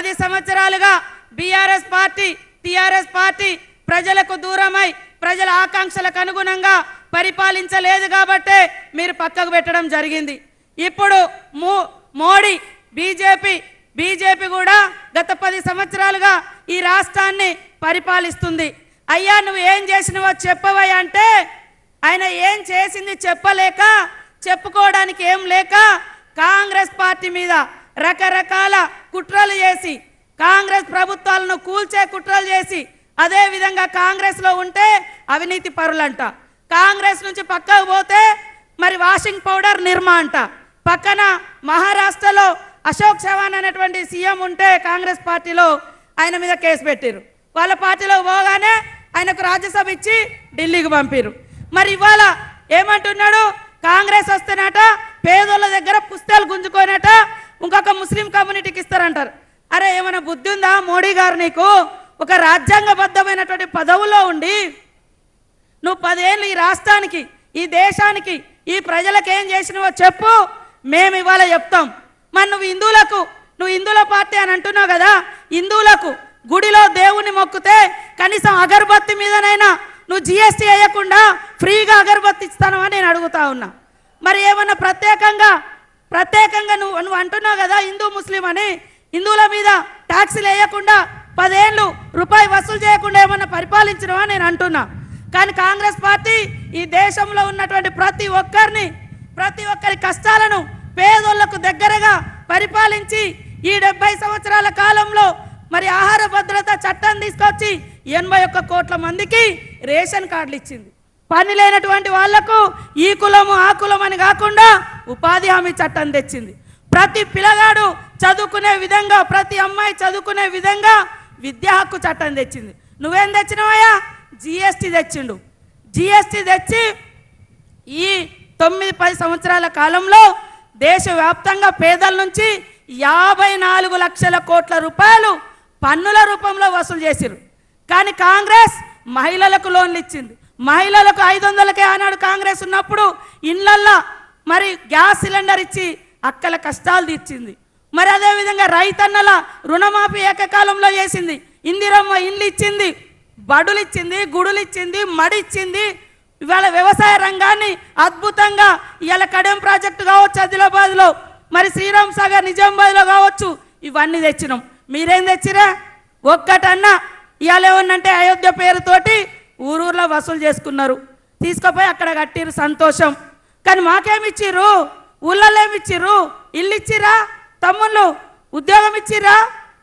10 సంవత్సరాలుగా BRS party TRS party ప్రజలకు దూరమై ప్రజల ఆకాంక్షలకు అనుగుణంగా పరిపాలించలేదు కాబట్టే మీరు పక్కకు పెట్టడం జరిగింది. ఇప్పుడు మోడీ బీజేపీ కూడా గత 10 సంవత్సరాలుగా ఈ రాష్ట్రాన్ని పరిపాలిస్తుంది. అయ్యా నువ్వు ఏం చేసినవో చెప్పవయ్యా అంటే ఆయన ఏం చేసింది చెప్పలేక, చెప్పుకోవడానికి ఏం లేక కాంగ్రెస్ పార్టీ మీద రకరకాల కుట్రలు చేసి, కాంగ్రెస్ ప్రభుత్వాలను కూల్చే కుట్రలు చేసి, అదే విధంగా కాంగ్రెస్లో ఉంటే అవినీతి పరులంట, కాంగ్రెస్ నుంచి పక్కకు పోతే మరి వాషింగ్ పౌడర్ నిర్మా అంట, పక్కన మహారాష్ట్రలో అశోక్ చవాన్ అనేటువంటి సీఎం ఉంటే కాంగ్రెస్ పార్టీలో ఆయన మీద కేసు పెట్టారు. వాళ్ళ పార్టీలో పోగానే ఆయనకు రాజ్యసభ ఇచ్చి ఢిల్లీకి పంపారు. మరి ఇవాళ ఏమంటున్నాడు, కాంగ్రెస్ వస్తేనట పేదోళ్ళ దగ్గర పుస్తకాలు గుంజుకోనట ఇంకొక ముస్లిం కమ్యూనిటీకి ఇస్తారంటారు. అరే ఏమైనా బుద్ధి ఉందా మోడీ గారు? నీకు ఒక రాజ్యాంగబద్ధమైనటువంటి పదవులో ఉండి నువ్వు 10 ఏళ్ళు ఈ రాష్ట్రానికి, ఈ దేశానికి, ఈ ప్రజలకు ఏం చేసినవో చెప్పు, మేము ఇవాళ చెప్తాం. మరి నువ్వు హిందువుల పార్టీ అని అంటున్నావు కదా, హిందువులకు గుడిలో దేవుని మొక్కుతే కనీసం అగరబత్తి మీదనైనా నువ్వు జిఎస్టీ వేయకుండా ఫ్రీగా అగరబత్తి ఇస్తానని నేను అడుగుతా ఉన్నా. మరి ఏమన్నా ప్రత్యేకంగా నువ్వు అంటున్నావు కదా హిందూ ముస్లిం అని, హిందువుల మీద ట్యాక్సీలు వేయకుండా 10 ఏళ్ళు రూపాయి వసూలు చేయకుండా ఏమన్నా పరిపాలించినవా నేను అంటున్నా. కానీ కాంగ్రెస్ పార్టీ ఈ దేశంలో ఉన్నటువంటి ప్రతి ఒక్కరి కష్టాలను పేదోళ్లకు దగ్గరగా పరిపాలించి ఈ 70 సంవత్సరాల కాలంలో మరి ఆహార భద్రత చట్టం తీసుకొచ్చి 81 కోట్ల మందికి రేషన్ కార్డులు ఇచ్చింది. పని లేనటువంటి వాళ్లకు ఈ కులము ఆ కులం అని కాకుండా ఉపాధి హామీ చట్టం తెచ్చింది. ప్రతి పిల్లగాడు చదువుకునే విధంగా, ప్రతి అమ్మాయి చదువుకునే విధంగా విద్యా హక్కు చట్టం తెచ్చింది. నువ్వేం తెచ్చినవయ్యా? జిఎస్టీ తెచ్చిండు. జిఎస్టీ తెచ్చి ఈ 9-10 సంవత్సరాల కాలంలో దేశవ్యాప్తంగా పేదల నుంచి 54 లక్షల కోట్ల రూపాయలు పన్నుల రూపంలో వసూలు చేసిరు. కానీ కాంగ్రెస్ మహిళలకు లోన్లు ఇచ్చింది. మహిళలకు 500కే ఆనాడు కాంగ్రెస్ ఉన్నప్పుడు ఇళ్లల్లో మరి గ్యాస్ సిలిండర్ ఇచ్చి అక్కల కష్టాలు తీర్చింది. మరి అదేవిధంగా రైతన్నల రుణమాఫీ ఏకకాలంలో చేసింది. ఇందిరమ్మ ఇండ్లు ఇచ్చింది, బడులు ఇచ్చింది, గుడులు ఇచ్చింది, మడి ఇచ్చింది. ఇవాళ వ్యవసాయ రంగాన్ని అద్భుతంగా ఇవాళ కడెం ప్రాజెక్టు కావచ్చు ఆదిలాబాద్లో, మరి శ్రీరామ్ సాగర్ నిజామాబాద్లో కావచ్చు, ఇవన్నీ తెచ్చినాం. మీరేం తెచ్చిరా? ఒక్కటన్నా ఇవాళ ఏమన్నంటే అయోధ్య పేరుతోటి ఊరూర్లో వసూలు చేసుకున్నారు, తీసుకుపోయి అక్కడ కట్టిరు, సంతోషం. కానీ మాకేమిచ్చిర్రు? ఊళ్ళల్లో ఏమిచ్చిర్రు? ఇల్లు ఇచ్చిరా? తమ్ముళ్ళు ఉద్యోగం ఇచ్చిరా?